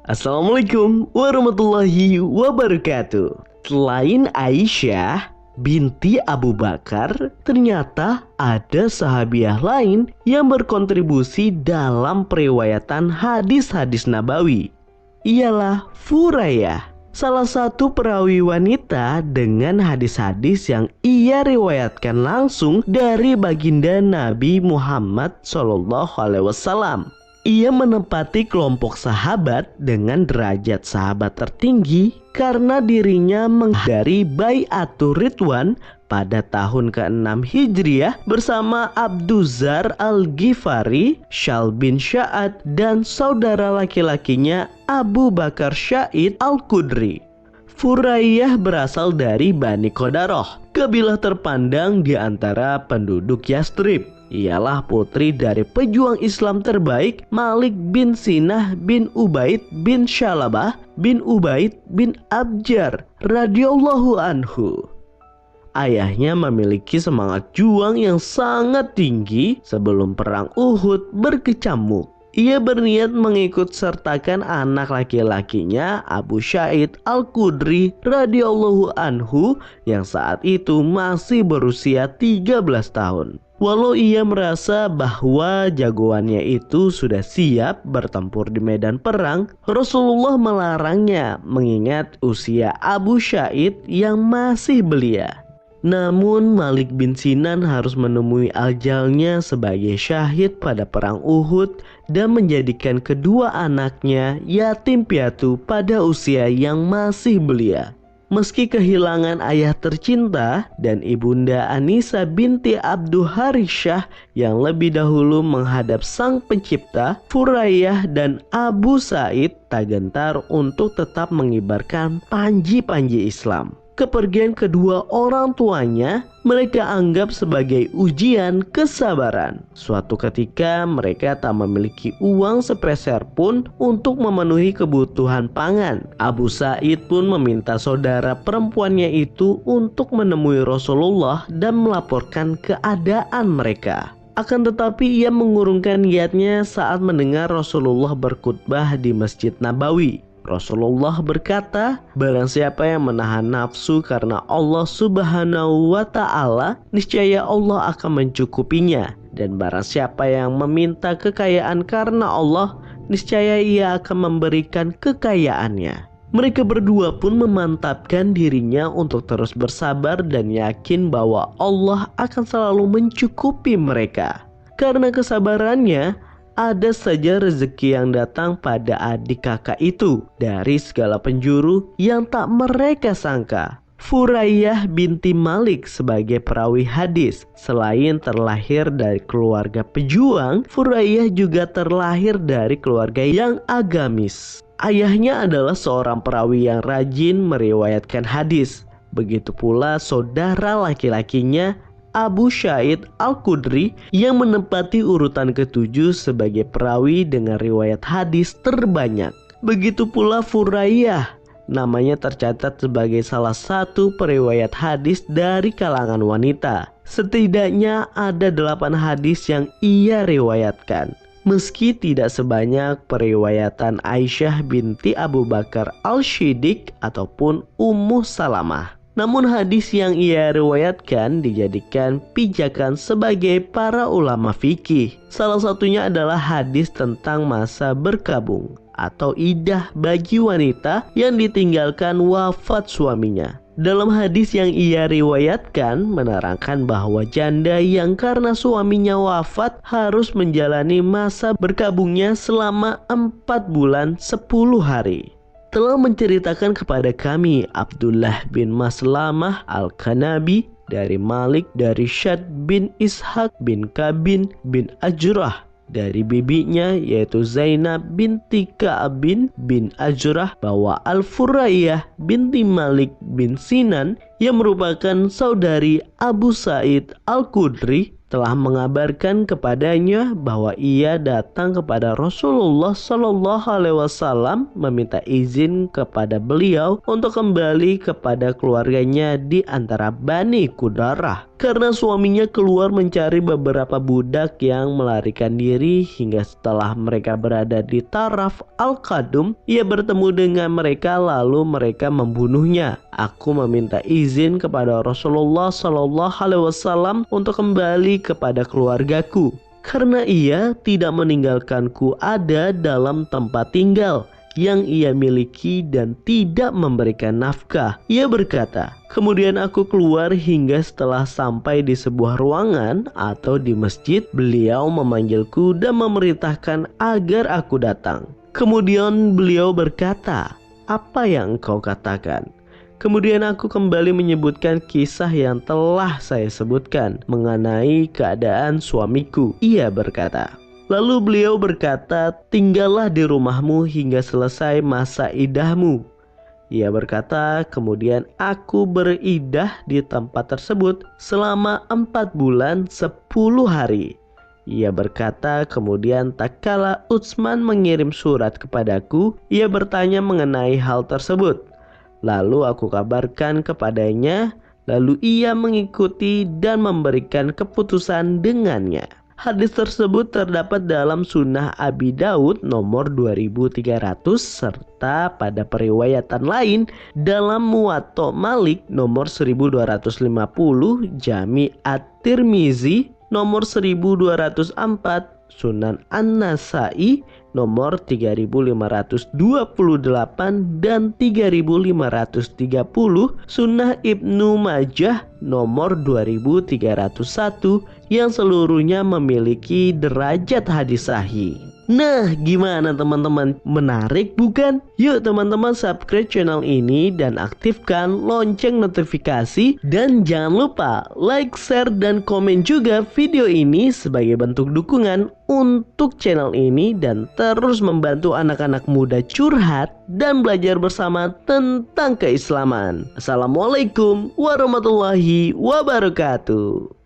Assalamualaikum warahmatullahi wabarakatuh. Selain Aisyah binti Abu Bakar, ternyata ada sahabiah lain yang berkontribusi dalam periwayatan hadis-hadis Nabawi. Ialah Furayyah, salah satu perawi wanita dengan hadis-hadis yang ia riwayatkan langsung dari baginda Nabi Muhammad SAW. Ia menempati kelompok sahabat dengan derajat sahabat tertinggi karena dirinya menghadiri Bai'atur Ridwan pada tahun ke-6 Hijriah bersama Abduzar Al-Ghifari, Syal bin Sya'ad, dan saudara laki-lakinya Abu Bakar Sya'id Al-Khudri. Furayyah berasal dari Bani Qadaroh, kabilah terpandang di antara penduduk Yastrib. Ialah putri dari pejuang Islam terbaik Malik bin Sinah bin Ubaid bin Syalabah bin Ubaid bin Abjar radhiyallahu anhu. Ayahnya memiliki semangat juang yang sangat tinggi sebelum perang Uhud berkecamuk. Ia berniat mengikut sertakan anak laki-lakinya Abu Sya'id Al-Khudri radhiyallahu anhu yang saat itu masih berusia 13 tahun. Walau ia merasa bahwa jagoannya itu sudah siap bertempur di medan perang, Rasulullah melarangnya mengingat usia Abu Sya'id yang masih belia. Namun Malik bin Sinan harus menemui ajalnya sebagai syahid pada perang Uhud dan menjadikan kedua anaknya yatim piatu pada usia yang masih belia. Meski kehilangan ayah tercinta dan ibunda Anisa binti Abdul Harisyah yang lebih dahulu menghadap sang pencipta, Furayyah dan Abu Sa'id tak gentar untuk tetap mengibarkan panji-panji Islam. Kepergian kedua orang tuanya mereka anggap sebagai ujian kesabaran. Suatu ketika mereka tak memiliki uang sepeser pun untuk memenuhi kebutuhan pangan. Abu Sa'id pun meminta saudara perempuannya itu untuk menemui Rasulullah dan melaporkan keadaan mereka. Akan tetapi ia mengurungkan niatnya saat mendengar Rasulullah berkhutbah di Masjid Nabawi. Rasulullah berkata, barang siapa yang menahan nafsu karena Allah Subhanahu wa ta'ala, niscaya Allah akan mencukupinya. Dan barang siapa yang meminta kekayaan karena Allah, niscaya ia akan memberikan kekayaannya. Mereka berdua pun memantapkan dirinya untuk terus bersabar dan yakin bahwa Allah akan selalu mencukupi mereka. Karena kesabarannya, ada saja rezeki yang datang pada adik kakak itu dari segala penjuru yang tak mereka sangka. Furayyah binti Malik sebagai perawi hadis, selain terlahir dari keluarga pejuang, Furayyah juga terlahir dari keluarga yang agamis. Ayahnya adalah seorang perawi yang rajin meriwayatkan hadis. Begitu pula saudara laki-lakinya Abu Sya'id Al-Khudri yang menempati urutan ke-7 sebagai perawi dengan riwayat hadis terbanyak. Begitu pula Furayyah, namanya tercatat sebagai salah satu periwayat hadis dari kalangan wanita. Setidaknya ada 8 hadis yang ia riwayatkan. Meski tidak sebanyak periwayatan Aisyah binti Abu Bakar Al-Shiddiq ataupun Ummu Salamah. Namun hadis yang ia riwayatkan dijadikan pijakan sebagai para ulama fikih. Salah satunya adalah hadis tentang masa berkabung atau iddah bagi wanita yang ditinggalkan wafat suaminya. Dalam hadis yang ia riwayatkan menerangkan bahwa janda yang karena suaminya wafat harus menjalani masa berkabungnya selama 4 bulan 10 hari. Telah menceritakan kepada kami Abdullah bin Maslamah Al-Kanabi dari Malik dari Syad bin Ishaq bin Kabin bin Ajrah dari bibinya yaitu Zainab binti Ka'ab bin Ajrah bahwa Al-Furayyah binti Malik bin Sinan yang merupakan saudari Abu Sa'id Al-Khudri telah mengabarkan kepadanya bahwa ia datang kepada Rasulullah Shallallahu Alaihi Wasallam meminta izin kepada beliau untuk kembali kepada keluarganya di antara Bani Qudrah, karena suaminya keluar mencari beberapa budak yang melarikan diri, hingga setelah mereka berada di taraf Al-Qadum, ia bertemu dengan mereka lalu mereka membunuhnya. Aku meminta izin kepada Rasulullah Shallallahu Alaihi Wasallam untuk kembali kepada keluargaku, karena ia tidak meninggalkanku ada dalam tempat tinggal yang ia miliki dan tidak memberikan nafkah. Ia berkata, kemudian aku keluar hingga setelah sampai di sebuah ruangan atau di masjid, beliau memanggilku dan memerintahkan agar aku datang. Kemudian beliau berkata, apa yang engkau katakan? Kemudian aku kembali menyebutkan kisah yang telah saya sebutkan mengenai keadaan suamiku. Ia berkata, lalu beliau berkata, tinggallah di rumahmu hingga selesai masa iddahmu. Ia berkata, kemudian aku beridah di tempat tersebut selama 4 bulan 10 hari. Ia berkata, kemudian tak kala Utsman mengirim surat kepadaku, ia bertanya mengenai hal tersebut. Lalu aku kabarkan kepadanya, lalu ia mengikuti dan memberikan keputusan dengannya. Hadis tersebut terdapat dalam Sunnah Abi Daud nomor 2300 serta pada periwayatan lain dalam Muwatta Malik nomor 1250, Jami At-Tirmizi nomor 1204, Sunan An-Nasai nomor 3528 dan 3530, Sunnah Ibnu Majah nomor 2301 yang seluruhnya memiliki derajat hadis sahih. Nah, gimana teman-teman? Menarik bukan? Yuk teman-teman subscribe channel ini dan aktifkan lonceng notifikasi. Dan jangan lupa like, share, dan komen juga video ini sebagai bentuk dukungan untuk channel ini dan terus membantu anak-anak muda curhat dan belajar bersama tentang keislaman. Assalamualaikum warahmatullahi wabarakatuh.